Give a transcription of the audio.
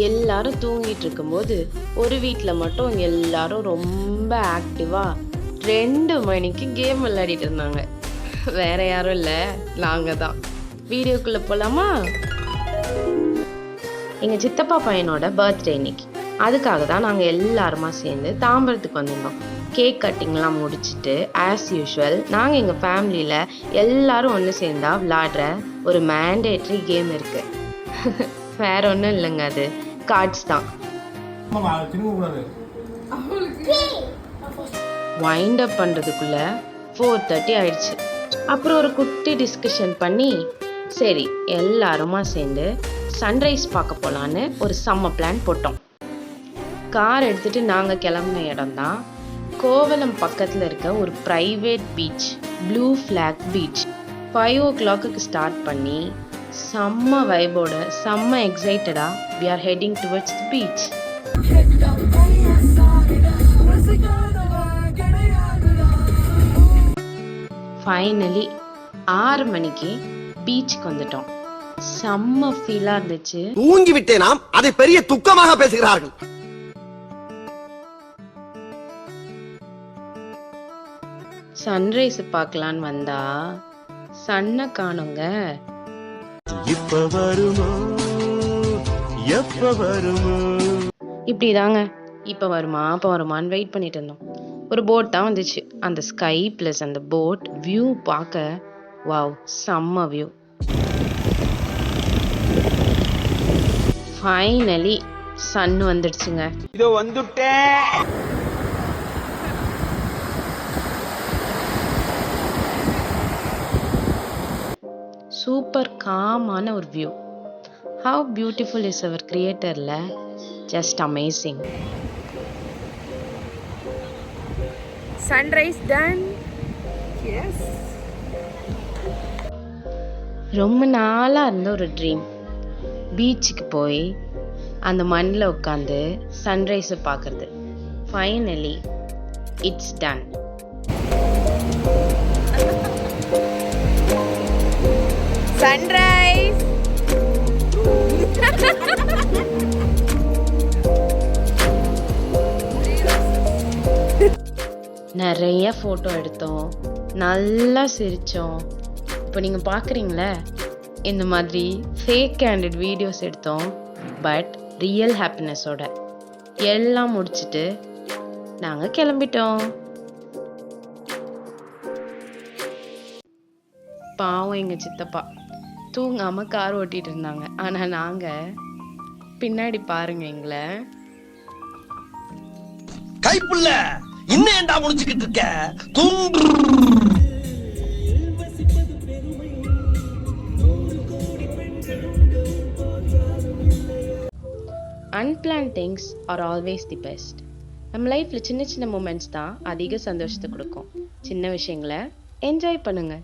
எல்லாரும் தூங்கிட்டு இருக்கும்போது ஒரு வீட்டில் மட்டும் எல்லாரும் ரொம்ப ஆக்டிவாக 2 மணிக்கு கேம் விளையாடிட்டு இருந்தாங்க. வேற யாரும் இல்லை, நாங்கள் தான். வீடியோக்குள்ளே போகலாமா? எங்கள் சித்தப்பா பையனோட பர்த்டே இன்னைக்கு. அதுக்காக தான் நாங்கள் எல்லாருமா சேர்ந்து தாம்பரத்துக்கு வந்திருந்தோம். கேக் கட்டிங்லாம் முடிச்சுட்டு ஆஸ் யூஷுவல் நாங்கள் எங்கள் ஃபேமிலியில் எல்லாரும் ஒன்று சேர்ந்தா விளாடுற ஒரு மேண்டேட்ரி கேம் இருக்குது. வேற ஒன்றும் இல்லைங்க, அது கார்ட்ஸ் தான். வைண்ட் அப் பண்ணுறதுக்குள்ள 4:30 ஆயிடுச்சு. அப்புறம் ஒரு குட்டி டிஸ்கஷன் பண்ணி சரி எல்லாருமா சேர்ந்து சன்ரைஸ் பார்க்க போகலான்னு ஒரு செம்ம பிளான் போட்டோம். கார் எடுத்துகிட்டு நாங்கள் கிளம்பின இடம் தான் கோவளம் பக்கத்தில் இருக்க ஒரு private beach, blue flag beach. 5 o'clock start பண்ணி செம்ம வைபோட செம்ம எக்ஸைட்டடாக we are heading towards the beach. Finally 6 மணிக்கு பீச்சுக்கு வந்துட்டோம். செம்ம ஃபீலாக இருந்துச்சு. தூங்கி விட்டேனாம், அதை பெரிய துக்கமாக பேசுகிறார்கள். சன்ரைஸ் பார்க்கலான்னு வந்தா சன்னை காணுங்க. இப்படிதாங்க இப்ப வருமா அப்ப வருமான்னு வெயிட் பண்ணிட்டு இருந்தோம். ஒரு போட் தான் வந்துச்சு. அந்த ஸ்கை பிளஸ் அந்த போட் வியூ பார்க்க வாவ், செம்ம வியூ. ஃபைனலி சன் வந்துடுச்சுங்க. இதோ வந்துட்டேன். சூப்பர் காமான ஒரு view. How beautiful is our கிரியேட்டர்ல, just amazing. Sunrise done. Yes. ரொம்ப நாளாக இருந்த ஒரு ட்ரீம். பீச்சுக்கு போய் அந்த மண்ணில் உட்காந்து சன்ரைஸை பார்க்குறது. Finally it's done. Sunrise. நிறைய ஃபோட்டோ எடுத்தோம், நல்லா சிரித்தோம். இப்போ நீங்கள் பார்க்குறீங்களே, இந்த மாதிரி ஃபேக் கேண்டட் வீடியோஸ் எடுத்தோம். பட் ரியல் ஹாப்பினஸோட எல்லாம் முடிச்சுட்டு நாங்கள் கிளம்பிட்டோம். பாவம் எங்கள் சித்தப்பா தூங்காமல் கார் ஓட்டிகிட்டு இருந்தாங்க. ஆனால் நாங்கள் பின்னாடி பாருங்க எங்களை. கைப்புள்ள இன்னும் ஏண்டா முடிச்சுக்கிட்டு இருக்க? Unplanned things are always the best. நம்ம லைஃப்பில் சின்ன சின்ன மூமெண்ட்ஸ் தான் அதிக சந்தோஷத்தை கொடுக்கும். சின்ன விஷயங்களை என்ஜாய் பண்ணுங்க.